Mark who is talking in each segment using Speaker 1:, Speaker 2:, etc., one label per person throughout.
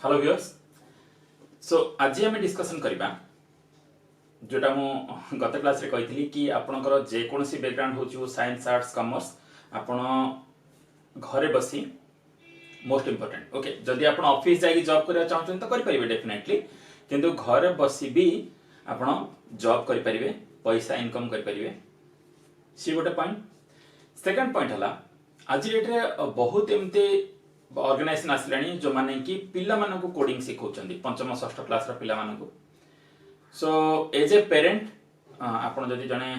Speaker 1: Hello viewers. सो आज आम discussion करबा जोटा मु गत क्लास रे कही कि आपणकर जेकोसी बैकग्राउंड हो साइंस आर्ट्स कॉमर्स आपण घरे बसी मोस्ट इंपोर्टेंट ओके जदि आप ऑफिस जाई जॉब करबा चाहछन तो करि परिबे डेफिनेटली किंतु घरे बसी भी आपण जॉब करि परिबे पैसा इनकम करि परिबे सी गोटे पॉइंट। सेकंड पॉइंट हला आज डेट रे बहुत एमते ऑर्गेनाइजेशन आसलानी जो माने कि पिला मानकु कोडिंग सिखौचंदी पंचम षष्ठ क्लास रा पिला मानकु। सो एज ए पेरेंट आपण जदि जने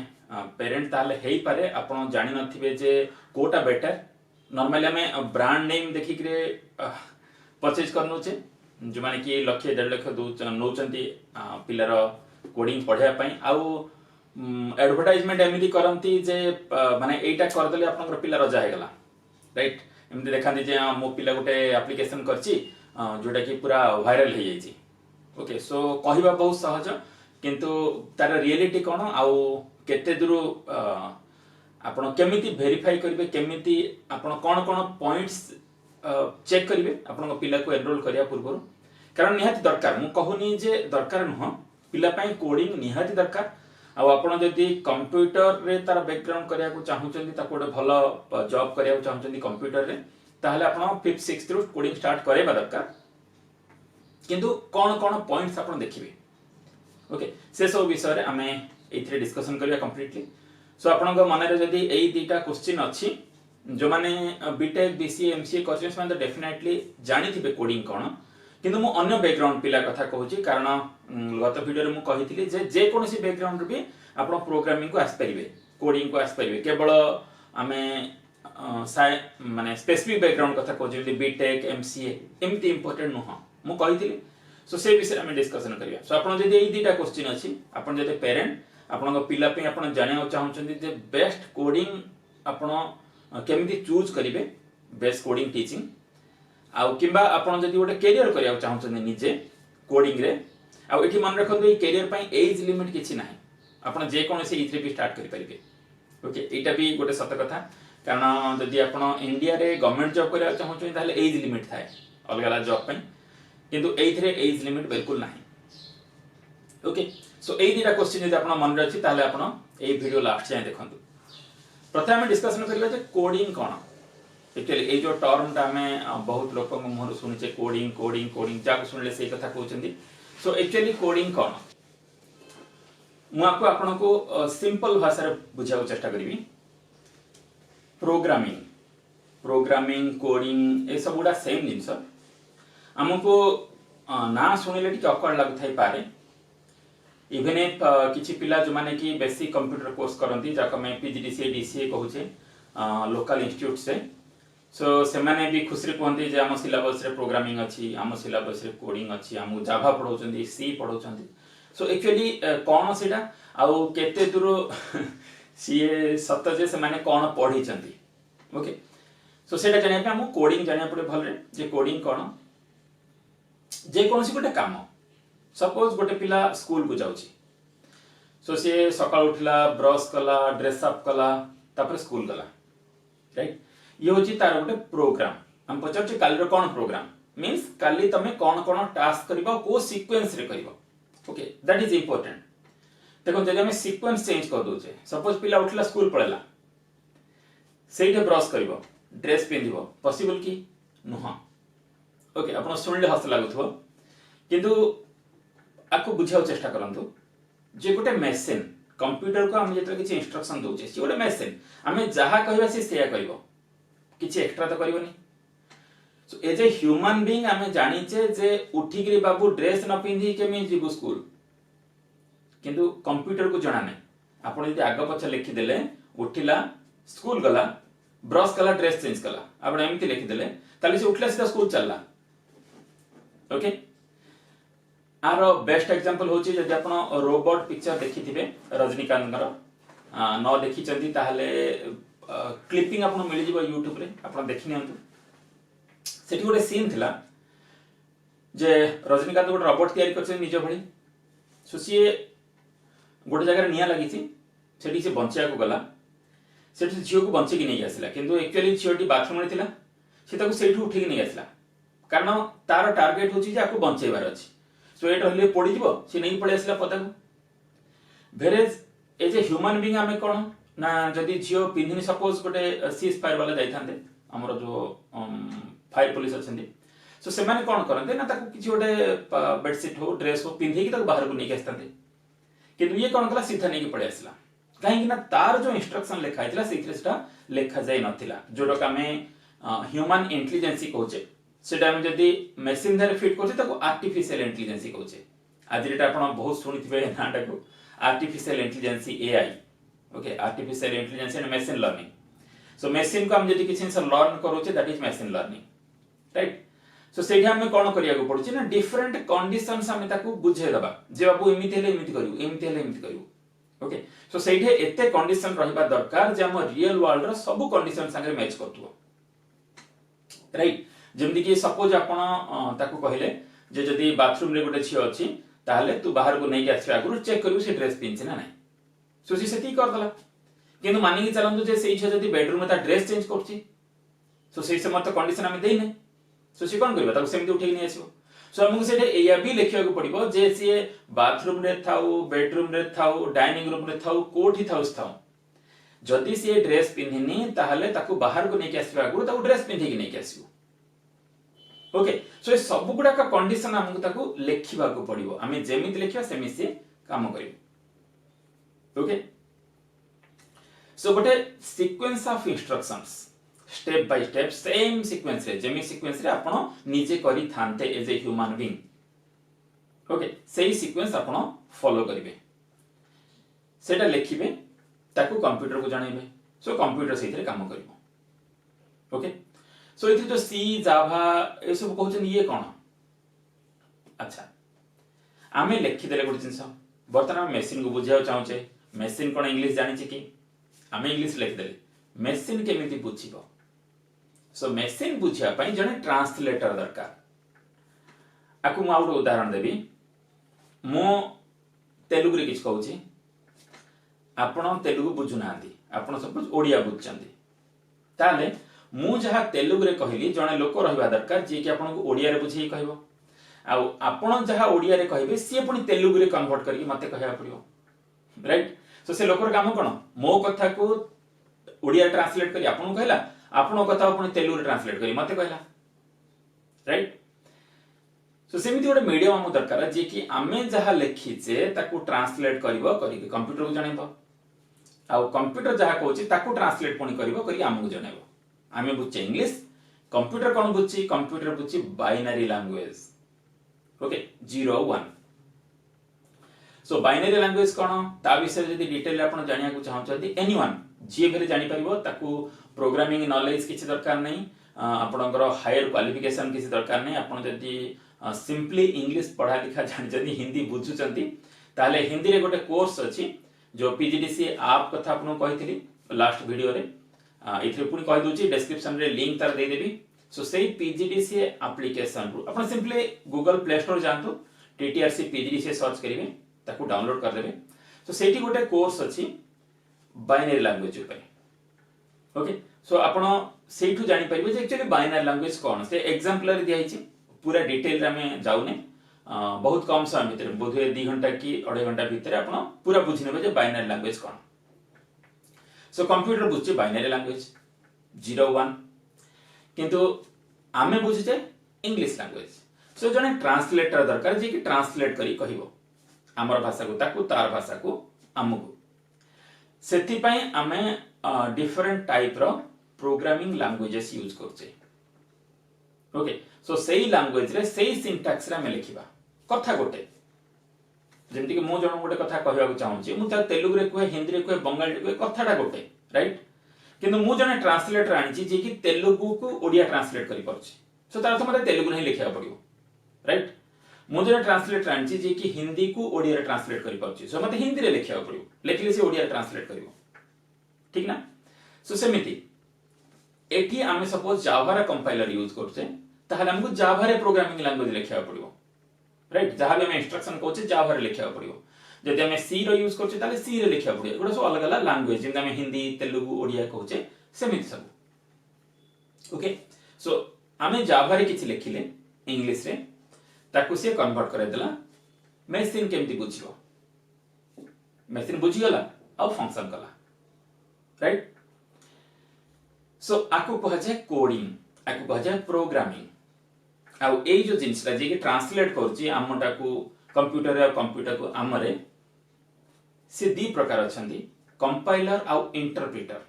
Speaker 1: पेरेंट ताले हेई पारे आपण जानि नथिबे जे कोटा बेटर नॉर्मली हमें ब्रांड नेम देखि करे परचेज करनु छे जो माने कि लाख 1.5 लाख नौचंती पिलार कोडिंग पढ़िया पई आउ एडवर्टाइजमेंट एमिति करंती जे माने एटा कर देले आपन पिला रजा हे गला राइट एमती देखा जे मो पिला गोटे एप्लिकेशन करची जोटा कि पूरा वायरल हो जाइए ओके। सो कहवा बहुत सहज किंतु तार रियलिटी कौन आउ केते दूर आपण केमिति वेरीफाई करिवे केमिति आपण कोन कोन पॉइंट्स चेक करिवे आपण पिला को एनरोल करिया पूर्व कारण निहाती दरकार मु कहूनी जे दरकार नुह पिला पई कोडिंग निहाती दरकार आ आपण जदि कंप्यूटर रे तार बैकग्राउंड करिया को चाहउचंदी ता कोडे भलो जॉब करिया को चाहउचंदी कंप्यूटर रे ताहले आपण 5th 6th रु कोडिंग स्टार्ट करेबा दरकार किंतु कोन कोन पॉइंट्स आपण देखिबे ओके से सब विषय रे हमें एथरे डिस्कशन करिया कंप्लीटली। सो आपण को मन रे जदि एई दीटा क्वेश्चन अछि जो माने बीटेक बीसीए एमसीए करछन से माने डेफिनेटली जानि थिबे कोडिंग कोन किंतु मु अन्य बैकग्राउंड पिला कथा कहूची कारण गत वीडियो रे मु कहिथिली जे कोनोसी बैकग्राउंड भी आपण प्रोग्रामिंग को आस परिबे कोडिंग को आस परिबे केवल हमें माने स्पेसिफिक बैकग्राउंड कथा कहूची बीटेक एमसीए एमती इंपोर्टेंट नुह मु कहिथिली। सो से विषय हम डिस्कशन करिया। सो आपण जदि एई दीटा क्वेश्चन अछि आपण जदि पेरेंट आपण पिला पे आपण जानिया चाहउचंदी जे बेस्ट कोडिंग आपण केमिति चूज करिवे बेस्ट कोडिंग टीचिंग आउ किबा आपण जदि गोटे कैरियर करिया चाहउचंदी निजे कोडिंग रे आउ एठी मन रखंदु ए कैरियर पई एज लिमिट किछि नाही आपण जे कोनोसी इथरे भी स्टार्ट करि परिबे ओके। एटा भी गोटे सत कथा कारण जदि आपण इंडिया रे गवर्नमेंट जॉब करिया चाहउचंदी ताले एज लिमिट थाए अलग जॉब पई किंतु एथरे एज लिमिट बिल्कुल नाही ओके। सो एई दिरा क्वेश्चन जदि आपण मन रे अछि ताले आपण एई वीडियो लास्ट जाय देखंतु। प्रथम हम डिस्कशन करिया जे कोडिंग कोन एक्चुअली ए जो टर्म टा हमें बहुत लोक मुहर सुनिचे कोडिंग कोडिंग कोडिंग जाक सुनले से कथा कहउचंदी। सो एक्चुअली कोडिंग कोन मु आपको आपण को सिंपल भाषा रे बुझाउ चेष्टा करबी। प्रोग्रामिंग कोडिंग ए सब गुडा सेम जिंस हमको ना सुनिले टिके अकड़ लागु थाई पारे इवन इफ किछि पिला जो माने कि बेसिक कंप्यूटर कोर्स करंती जाक में पीजीडीसीए डीसीए कहउचे लोकल इंस्टीट्यूट से। सो से माने भी खुशी कहते जे आम सिलेबस रे प्रोग्रामिंग अच्छी आम सिलेबस रे कोडिंग अच्छी आम जावा पढ़ाउछंदी सी पढ़ाउछंदी। सो एक्चुअली कोन सेटा आउ केते दूर सीए सत जे से माने कोन पढ़िछंदी ओके। सो सेटा जानिया पे हम कोडिंग जानिया पड़े भलरे जे कोडिंग कोन जे कोनसी गोटे काम सपोज गोटे पिला स्कूल को जाउची सो से सकाळ उठला ब्रश कला ड्रेस अप कला तापर स्कूल गला राइट ये होची तार गोटे प्रोग्राम हम पचारछि काली कोन प्रोग्राम मींस काली तमे कोन कोन टास्क करबा को सीक्वेंस रे करबा ओके दैट इज इंपोर्टेंट। देखो जदि हम सीक्वेंस चेंज कर दोचे सपोज पिला उठला स्कूल पळेला सेइटे ब्रश करबो ड्रेस पिंदिबो पॉसिबल की नुह ओके। आपण सुनले हस लागुथबो किंतु आको बुझाउ चेष्टा करंतु जे गोटे मशीन कंप्यूटर को हम जेतले किछि इंस्ट्रक्शन दोचे सी गोटे मशीन हमें जहा कहबा से सेया करबो किछि एक्स्ट्रा तो करबोनी। So as a human being हमें जानिचे जे उठी गिरी बाबू ड्रेस न पिंधी केमी जीवु स्कूल किंतु कंप्यूटर को जणा नै आपण यदि आग पछ लिखि देले उठिला स्कूल गला ब्रश कला ड्रेस चेंज कला आपण एमति लिखि देले ताले से उठला सीधा स्कूल चलला ओके। आरो बेस्ट एग्जांपल होची जदि आपण रोबोट पिक्चर देखिथिबे रजनीकांत न देखि चंदी ताहले क्लिपिंग आपन मिल जिवो YouTube रे आपन देखि नियंतु सेठी गोटे सीन थिला जे रजनीकांत गोटे रोबोट तयारी करछन निज भଳି सो सिए गोटे जगह निया लागिछि सेठी से बंचिया को गला सेठी झियो को बंची कि नै आसिला किंतु एक्चुअली झियोटी बाथरूम रे थिला से ताको सेठी उठी कि नै आसिला कारण तार टार्गेट होची जे आपको बंचेबार अछि सो एट रहले पड़ी जीवो से नहीं पड़े आसला पता को भेरेज एज ए ह्यूमन बीइंग आमे कोन ना जदी जियो पिन्हिनी सपोज गोटे सीज फायर वाला जाइथांते हमर जो फायर पुलिस अछंती सो से माने कोन करंते ना ताको किछि गोटे बेडशीट हो ड्रेस हो पिन्हि कि ताको बाहर को नहीं आस्तांते किंतु ये कोन कला सीधा नहीं पड़े आसला कहीं ना तार जो इंस्ट्रक्शन लिखा है से सेटा लिखा जाय नथिला जोडो कामे ह्यूमन इंटेलिजेंस कहूचे सेटा हम जदी मशीन धरे फिट करछे ताको आर्टिफिशियल इंटेलिजेंस कहूचे आज रेट आपण बहुत सुनिथिबे नाटा को artificial intelligence AI okay artificial intelligence and machine learning so machine को हम जदी किछि से लर्न करूचे that is machine learning right so सेठी हमें कोन करिया को पड़ुची ना डिफरेंट कंडीशंस हमें ताको बुझे दबा जे बाबू एमिति हेले एमिति करियो एमिति हेले एमिति करियो ओके सो सेठी एते कंडीशन रहिबा दरकार जे हम रियल वर्ल्ड रो सब कंडीशन संगे मैच करथुओ राइट जेमति कि सपोज आपण ताको कहिले जे जदी बाथरूम रे गोटे छियो अछि ताहले तू बाहर को नै के आछी आगु चेक करियो से ड्रेस पिनछि ना नै सो सी सेती कर दला किंतु मानि कि चलंतु जे सेई छ जदी बेडरूम में ता ड्रेस चेंज करछि सो सेई से मत कंडीशन हम देइ नै सो सी कोन करबा ताको सेमति उठै नै आसीबो सो हमकु सेटे एया भी लिखिया को पड़िबो जे सी बाथरूम रे थाउ बेडरूम रे थाउ डाइनिंग रूम रे थाउ कोठी थाउ जदी सी ड्रेस पिन्हिनी ताहले ताको बाहर को नै के आसीबा आगु ताको ड्रेस पिन्हि कि नै के आसीबो ओके सो सब गुडा का कंडीशन हमको ताको लिखिबा को पड़िबो हमें जेमिति लिखिबा सेमि से काम करिबो ओके सो गोटे sequence of instructions step by step same sequence रे जेमि सीक्वेंस रे आपण निजे करी थानते as a human being okay सेही सीक्वेंस आपण फॉलो करिवे सेटा लिखिबे ताको कंप्यूटर को जानेबे सो कंप्यूटर सेहितरे काम करिवो ओके सो इथे जो सी जावा ए सब कहउछन ये कोन अच्छा आमे लिखि देले गुड जिंस बर्तमान मशीन को बुझाउ चाहूचे मशीन कोन इंग्लिश जानि छि कि आमे इंग्लिश लिखि देले मशीन केमिति बुझिबो सो मशीन बुझिया पई जने ट्रांसलेटर दरकार आकु म आउट उदाहरण देबी मो तेलुगु रे किछ कहउछि आपण तेलुगु बुझु नांती आपण सपोज ओडिया बुझचंती ताले मु जहा तेलुगु रे कहली जने लोक रहबा दरकार जे कि आपण को ओडिया रे बुझी कहबो आ आपण जहा ओडिया रे कहबे सी पुनी तेलुगु रे कन्वर्ट करके मते कहया पड़ियो राइट सो से लोकर काम कोन मो कथा को ओडिया ट्रांसलेट करी आपण कहला आपण कथा आपण तेलुगु रे ट्रांसलेट करी मते कहला राइट सो सेमिति गोटे मीडियम हम दरकार जे कि आमे जहा लिखिचे ताको ट्रांसलेट करबो करी कंप्यूटर को जणैबो आ कंप्यूटर जहा कहउची ताको ट्रांसलेट पुनी करबो करी हमहु जणैबो आमे बुझे इंग्लिश कंप्यूटर कोन बुझी कंप्यूटर बुझी binary language okay 0 1 so binary language कोन ता विषय जदी डिटेल आपण जानिया को चाहउछथि एनीवन जे भेले जानि परिबो ताको प्रोग्रामिंग नॉलेज किछि दरकार नै आपणकर हायर क्वालिफिकेशन किछि दरकार नै आपण जदी सिंपली इंग्लिश पढ़ा लिखा जानि जदी हिंदी बुझुचंती ताले हिंदी रे गोटे कोर्स अछि जो पीजीडीसी ऐप कथा आपण कहितली लास्ट वीडियो रे इथे पुनी कहि दोची डिस्क्रिप्शन रे लिंक तार दे देबी सो सेही पीजीडीसी एप्लीकेशन रो आपण सिंपली गूगल प्ले स्टोर जानतो टीटीआरसी पीजीडीसी सर्च करिवे ताको डाउनलोड कर देबे सो सेठी गोटे कोर्स अछि बाइनरी लैंग्वेज ऊपर ओके सो आपण सेठू जानि परिबे जे एक्चुअली बाइनरी लैंग्वेज कोन से एग्जांपल दिया हिची पूरा डिटेल रे में जाउने बहुत कम समय भीतर बोधे 2 घंटा की 2.5 घंटा भीतर आपण पूरा बुझि नेबे जे बाइनरी लैंग्वेज कोन सो कंप्यूटर बुझे बाइनरी लैंग्वेज 0 1 किंतु आमे बुझे इंग्लिश लैंग्वेज सो जने ट्रांसलेटर दरकार जे कि ट्रांसलेट करी कहिबो हमर भाषा को ताकू तार भाषा को हमकु सेति पई आमे डिफरेंट टाइप रो प्रोग्रामिंग लैंग्वेजेस यूज करछे ओके सो सेही लैंग्वेज रे सेही सिंटैक्स रे आमे लिखिबा कथा गोटे जेमति कि मो जण गोटे कथा कहबा को चाहूची मु ता तेलुगु रे कोहे हिंदी रे कोहे बंगाली रे कोहे कथाटा गोटे राइट किंतु मु जने ट्रांसलेटर आनिची जे कि तेलुगु को ओडिया ट्रांसलेट करि परछि सो तार अर्थ मते तेलुगु नै लिखिया पड़ियो राइट मु जने ट्रांसलेटर आनिची जे कि हिंदी को ओडिया रे ट्रांसलेट करि परछि सो मते हिंदी रे लिखिया पड़ियो लेकिन से ओडिया ट्रांसलेट करिवो ठीक ना सो सेमिति एठी आमे सपोज जावा रे कंपाइलर यूज करछे ताहले हमकु जावा रे प्रोग्रामिंग लैंग्वेज लिखिया पड़ियो राइट जहां भी हम इंस्ट्रक्शन कहछे जावा रे लिखिया पड़ियो जदि हम सी रो यूज करछे ताले सी रे लिखिया पड़ियो एगुडा सब अलग अलग लैंग्वेज जिंदा हम हिंदी तेलुगु ओडिया कहछे सेमिति सब ओके सो आमे जावा रे किछि लिखिले इंग्लिश रे ताकू सी कन्वर्ट करे देला मेसिन केमती बुझियो मेसिन बुझी गला आ फंक्शन कला राइट सो आकु कह जाए कोडिंग आकु कह जाए प्रोग्रामिंग आ ए जो जिनसटा जे कि ट्रांसलेट करछि आमटा को कंप्यूटर या कंप्यूटर को आमरे से दी प्रकार अछंती कंपाइलर आ इंटरप्रेटर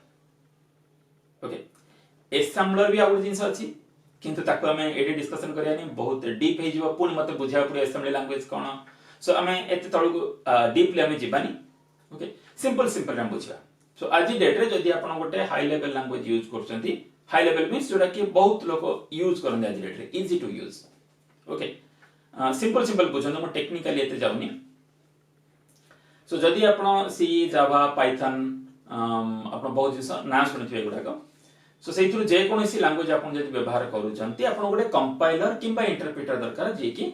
Speaker 1: ओके एसेम्बलर भी आउट जिंस अछि किंतु ताको हमें एडी डिस्कशन करिया नहीं बहुत डीप हे जिवो पुनी मते बुझा पड़े एसेंबली लैंग्वेज कोन सो हमें एते तळु डीपली हमें जीवानी ओके सिंपल सिंपल हम बुझा सो आज डेट रे जदी आपण गोटे हाई लेवल लैंग्वेज यूज करछंती हाई लेवल मींस जोटा कि बहुत लोग यूज करन आज डेट रे easy to use okay simple simple बुझन म टेक्निकली एते जाउनी सो जदी आपण सी जावा पाइथन आपण बहुत जिस ना सुनिथिबे गुडा सो से जे कौन लैंग्वेज आप व्यवहार करूँ आप गोटे कंपाइलर किंबा इंटरप्रेटर दरकार जी कि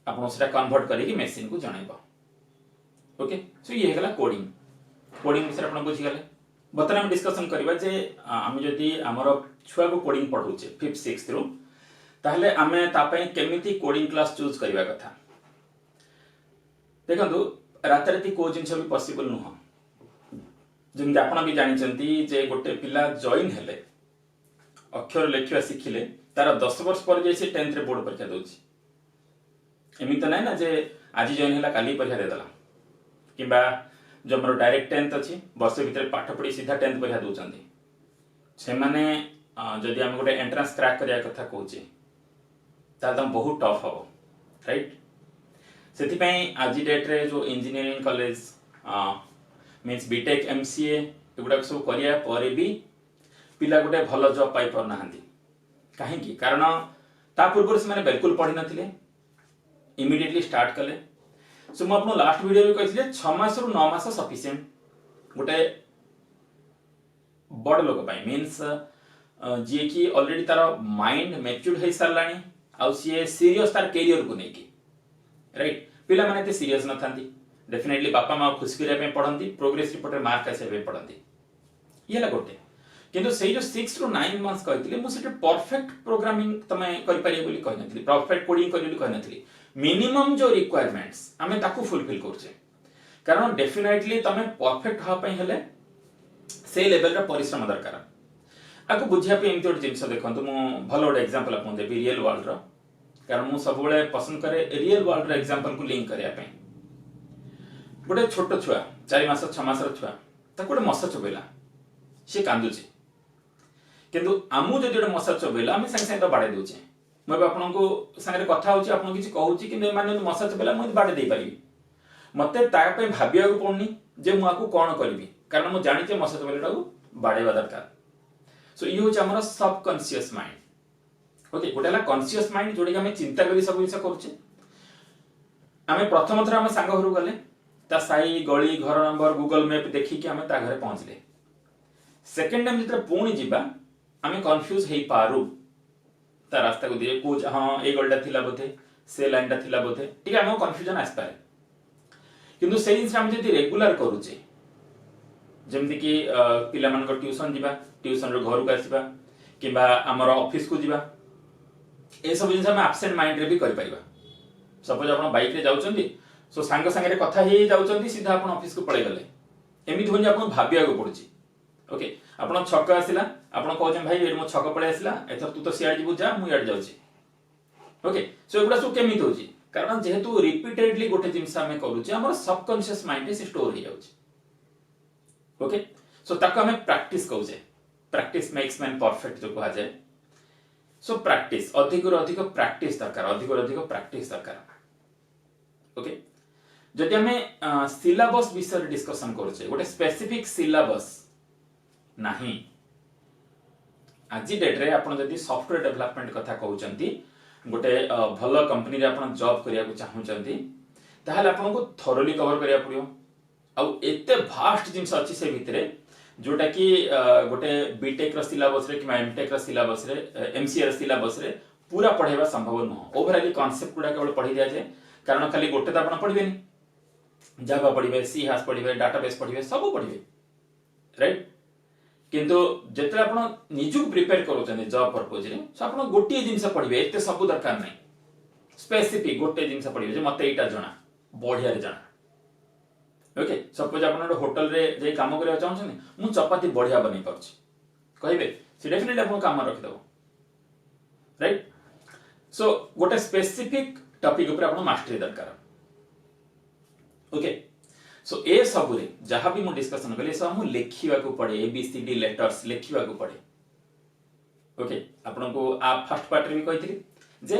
Speaker 1: आपड़ा कन्वर्ट करके मेसीन को जनइब ओके सो ये गला कोडिंग कोडिंग विषय आप बुझीगले बर्तमान आम डिस्कसन करबा जे आम जदि आमर छुआ को कोडिंग पढ़ाऊे 5th 6th रु ताहले आमे तापय केमिति कोडिंग क्लास चूज करबा कथा देखंतु राताराती को जिंस भी पॉसिबल नुह जमी आप भी जानते जे गोटे पिला जॉइन हेले अक्षर लेखा शिखिले तार 10 वर्ष पर जे 10th रे बोर्ड परीक्षा दउछि एमि त नै ना जे आज जॉइन हैला काली परीक्षा दे दला किबा जो हमर डायरेक्ट 10th अछि वर्ष भीतर पाठ पढी सीधा 10th परीक्षा दउचंदी से माने जदि हम गोटे एंट्रेंस क्रैक करिया कथा कहूछि ता त बहुत टफ हो राइट सेति पई आज डेट रे जो engineering college means BTech MCA एगुड़ा सब करिया परे भी पिला गोटे भल जॉब पाई पर नाहंती काहेकि कारण ता पूर्व से माने बिल्कुल पढ़ी नथिले इमीडिएटली स्टार्ट कले सो म आपन लास्ट वीडियो रे कहिसले 6 मास रु 9 मास सफिशिएंट गोटे बड़ लोक पाई मीन्स जे कि ऑलरेडी तार माइंड मैच्योर हे सारलानी आ सी सीरियस तार करियर को नेकी राइट पिला माने ते सीरियस न थांती डेफिनेटली बापा माँ खुशी करने पढ़ती प्रोग्रेस रिपोर्ट में मार्क आसापे पढ़ती ये ला गोटे किंतु से जो 6 ରୁ 9 मंथ्स कहती मुझे परफेक्ट प्रोग्रामिंग तुम कही परफेक्ट कोडिंग कही मिनिमम जो रिक्वायरमेंट्स आम ताकू फुलफिल करछे कारण डेफिनेटली तुम परफेक्ट हाँपाई हेले से लेवल परिश्रम दरकार आपको बुझापी एमती गोटे जिन देखो मुझे भल गोटे एक्जांपल आपको देवी रियल वर्ल्ड रो कारण मुझे सब पसंद करे रियल वर्ल्ड एक्जांपल को लिंक करने गोटे छोट छुआ 4 मास 6 मास छुआ ताको गोटे मशा चोबेला सी कांदुची किंतु आमु जदि गोटे मशा चोबेला आम संगे संगे तो बाड़े दउचे मैं आपन को संगे कथा होची आपन किछि कहूची कि माने मशा चोबेला मुझे बाड़े दे पारिबी मते ता पे भाबिया को पड़नी जे मु आकु कोन करबी कारण मु जानि जे मशा चोबेला को बाड़ेवा दरकार सो ई होची हमर सबकॉन्शियस माइंड ओके गोटेला कॉन्शियस माइंड जोडी हम चिंता करी सब विषय करूचे आमे प्रथम थरा हम संग घरु गले ता साई गली घर नंबर गूगल मैप देखिक आम ता घरे पहुंचले सेकेंड टाइम जिते पुणी जीवा आम कन्फ्यूज हो पारू ता रास्ता को दिए को हाँ ये गलटा थिला बोधे से लाइनटा थिला बोधे ठीक है आम कन्फ्यूजन आसपारे किंतु से जिन आम जब रेगुलर करूचे जमती कि पिला मान ट्यूशन जीवा ट्यूशन रो घर को आसवा कि आमर ऑफिस को जीवा ए सब जिन आम एब्सेंट माइंड रे भी कर परिबा सपोज आप बाइक रे जाउचंदी सो सांग सांगे कथा ही जाउचंदी सीधा अपन ऑफिस को पळे गले एमिति होनी आपन भाबिया को पड़ुची ओके अपन छक आसिला अपन कहजन भाई ए मो छक पळे आसिला एथर तू तो सियाड जीबू जा मु याड जाउची ओके सो एगुडा सो केमिति होची कारण जेहेतु रिपीटेडली गोटे जिंस हमें करूची हमर सबकॉन्शियस माइंड से स्टोर हो जाउची ओके सो ताको हमें प्रैक्टिस कहूचे प्रैक्टिस मेक्स मैन परफेक्ट जो कहा जाए सो प्रैक्टिस अधिक अधिक प्रैक्टिस दरकार अधिक प्रैक्टिस दरकार ओके जदि हमें सिलेबस विषय डिस्कशन करूचे गोटे स्पेसिफिक सिलेबस नहीं आज डेट रे आपण जदि सॉफ्टवेयर डेवलपमेंट कथा कहउचंती गोटे भल कंपनी रे आपण जॉब करिया को चाहउचंती ताहाले आपण को थोरली कवर करिया पड़ियो आ एते भास्ट जिंस अछि से भितरे जोटा कि गोटे बीटेक रो सिलेबस रे कि एमटेक रो सिलेबस रे एमसीए रो सिलेबस रे पूरा पढ़ाइबा संभव न ओवरऑली कांसेप्ट गुडा केवल पढ़ी दिया जाए कारण खाली गोटे तो आपण पढ़िबेनी जावा पढ़िबे सी हास पढ़िबे डाटाबेस पढ़िबे सब पढ़िबे राइट किंतु जेते आपण निजु प्रिपेयर करूछन जॉब पर्पज रे सो आपण गोटे जिंस पढ़िबे एते सब दरकार नै स्पेसिफिक गोटे जिंस पढ़िबे जे मते एटा जणा बढ़िया रे जणा ओके सपोज आपण होटल रे जे काम करिया चाहछन मु चपाती बढ़िया बनै परछि कहबे से डेफिनेटली आपण काम रख दबो राइट सो गोटे स्पेसिफिक टॉपिक ऊपर आपण मास्टरी दरकार ओके सो ए सब रे जहां भी मु डिस्कशन कले सब मु लिखिवा को पड़े ABCD लेटर्स लिखिवा को पड़े ओके आपण को आ फर्स्ट पार्ट रे भी कहितली जे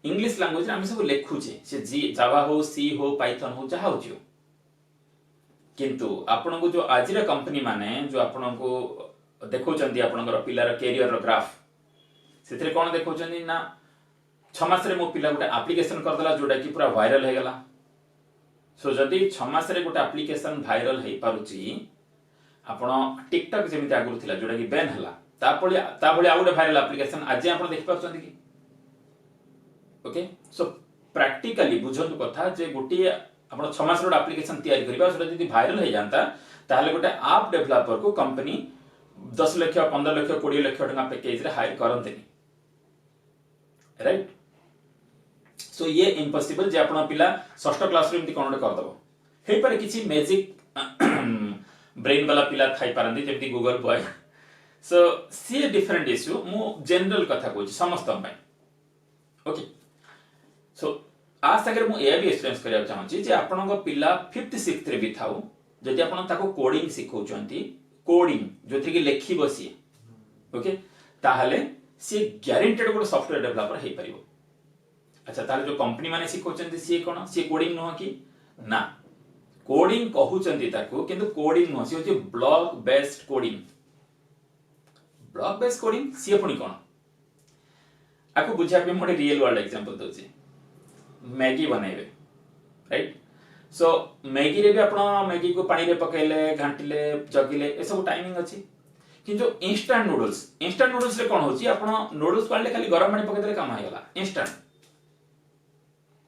Speaker 1: इंग्लिश लैंग्वेज हम सब लिखु छे से जी जावा हो सी हो पाइथन हो जहा हो जियो किंतु आपण को जो आज रे कंपनी माने जो आपण को देखौ चंदी आपण को पिलार कैरियर रो ग्राफ सेथरे कोन देखौ चंदी ना 6 मास रे मो पिला गोटे एप्लीकेशन कर दला जोडा कि पूरा वायरल हे गला सो जदि 6 मास रे गोटे एप्लीकेशन वायरल हे पारुची आपण टिकटॉक जेमिति आगुर थिला जोडा कि बैन हला ता भली आ गोटे वायरल एप्लीकेशन आज आपण देख पाछन कि ओके सो प्रैक्टिकली बुझंतु कथा जे गोटे आपण 6 मास रो एप्लीकेशन तैयारी करबा सो जदि वायरल हे जानता ताहले गोटे ऐप डेवलपर को कंपनी 10 लाख 15 लाख 20 लाख टका पैकेज रे हायर करंतेनी राइट सो ये इम्पॉसिबल जे आपण पिला षष्ठ क्लास रे इमति कोन कर दबो हे पर किछि मैजिक ब्रेन वाला पिला थाई पारंदी जेमति गूगल बॉय सो सी डिफरेंट इश्यू मु जनरल कथा कोछि समस्त पय ओके सो आज तक मु ए भी एक्सपीरियंस करिया चाहूची जे आपण को पिला 5th 6th रे भी थाउ जदि आपण ताको कोडिंग सिखौचंती कोडिंग जोथि कि लेखि बसी ओके ताहले सी ग्यारंटेड गोटे सॉफ्टवेयर डेवलपर हे परिबो अच्छा ताले जो कंपनी माने सिखौचंती सी कोन सी कोडिंग न कि ना कोडिंग कहउचंती ताको किंतु कोडिंग न सी होची ब्लॉक बेस्ड कोडिंग सी पुनी कोन आको बुझा पे मोटे रियल वर्ल्ड एग्जांपल दोची मैगी बनाइबे राइट सो मैगी रे भी आपण मैगी को पानी रे पकेले घांटिले जगिले ए सब टाइमिंग अछि किंतु इंस्टेंट नूडल्स रे कोन होची आपण नूडल्स पाले खाली गरम पानी पके देले काम हो गला इंस्टेंट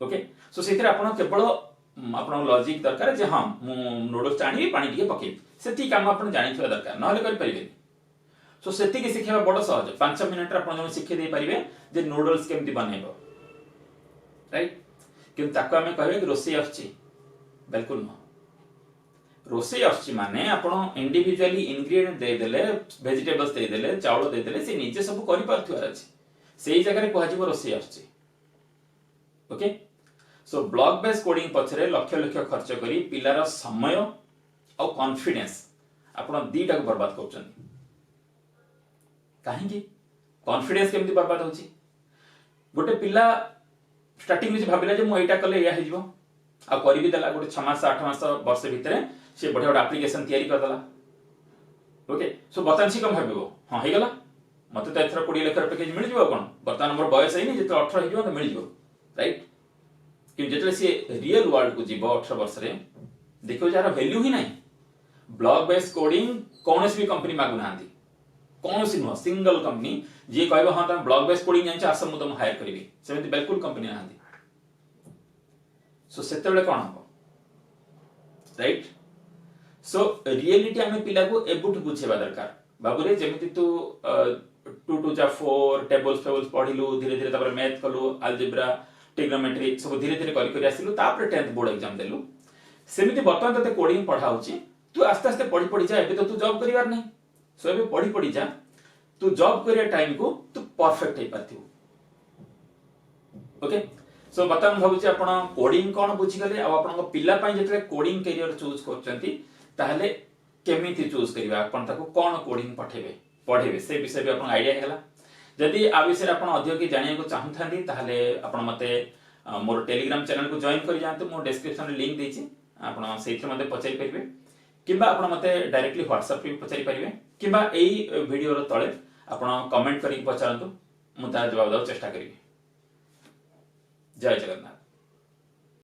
Speaker 1: ओके सो सेतिर आपण केवल आपण लॉजिक दरकार जे हां मु नूडल्स चाणी पानी दिए पके सेति काम आपण जानि थवा दरकार नहले कर परिबे सो सेति के सिखेबा बड़ सहज 5 मिनिट रे आपण सिखे दे परिबे जे नूडल्स केमति बनेबो राइट किंतु ताको हमें कहबे कि रोसे आछी बिल्कुल न रोसे आछी माने आपण इंडिविजुअली इंग्रेडिएंट दे देले वेजिटेबल्स दे देले चावल दे देले से निजे सब करि परथुआर अछि सेही जगह रे कहजिबो रोसे आछी okay so block based coding पछरे लक्ष लक्ष खर्च करी पिलार समय और कॉन्फिडेंस आपण दीटा को बर्बाद करछन काहे कि कॉन्फिडेंस केमति बर्बाद होची गोटे पिला स्टार्टिंग में भाबिला जे मु एटा कले या हेजिबो आ करि भी देला गोटे 6 मास 8 मास वर्ष भितरे से बढ़िया गोटे एप्लीकेशन तैयारी कर देला ओके सो बर्तमान सी कम भाबिबो हां हे गला मते त एथरा 20 लाख पैकेज मिल जिवो कोन बर्तमान हमर बयस है नि जेते 18 हे जिवो त मिल जिवो राइट कि जेते से रियल वर्ल्ड को जीवो 18 वर्ष रे देखो जारा वैल्यू ही नहीं ब्लॉक बेस्ड कोडिंग कोनोस भी कंपनी मागु नांदी कोनोसी नो सिंगल कंपनी जे कहबो हां त ब्लॉक बेस्ड कोडिंग जानि आसम तुम हायर करबी सेमति बिल्कुल कंपनी नांदी सो सेतेबेले कोन हो राइट सो रियलिटी हमें पिला को एबुट बुझेबा दरकार बाबू रे जेमति तू 2 2 जा 4 टेबल्स पढिलु धीरे धीरे तापर मैथ कलु अलजेब्रा ट्रिग्नोमेट्री सब धीरे धीरे करि करि आसिलु तापर 10th बोर्ड एग्जाम देलु सेमिति बर्तमान तते कोडिंग पढाउची तू आस्ते आस्ते पढि पढि जा एबे तो तू जॉब करिवार नै सो एबे पढि पढि जा तू जॉब करिया टाइम को तू परफेक्ट हे पाथिउ ओके सो बर्तमान भाबुची आपण कोडिंग कोन बुझी गले आ आपण पिला पई जेतले कोडिंग करियर चूज करचंती ताहले केमिति चूज करिवा आपण ताको कोन कोडिंग पढेबे से विषय भी आपण आईडिया हेला जदि आ विषय आपण अधिक की जानिया को चाहथांदी ताहले आपण मते मोर टेलीग्राम चैनल को जॉइन करि जानते मो डिस्क्रिप्शन रे लिंक देछि आपण सेइथि मध्ये पचारि परिबे किबा आपण मते डायरेक्टली व्हाट्सएप पे पचारि परिबे किबा एई वीडियो रो तळे आपण कमेंट करि पचारंतु मु ता जवाब दउ चेष्टा करिबे जय जगन्नाथ।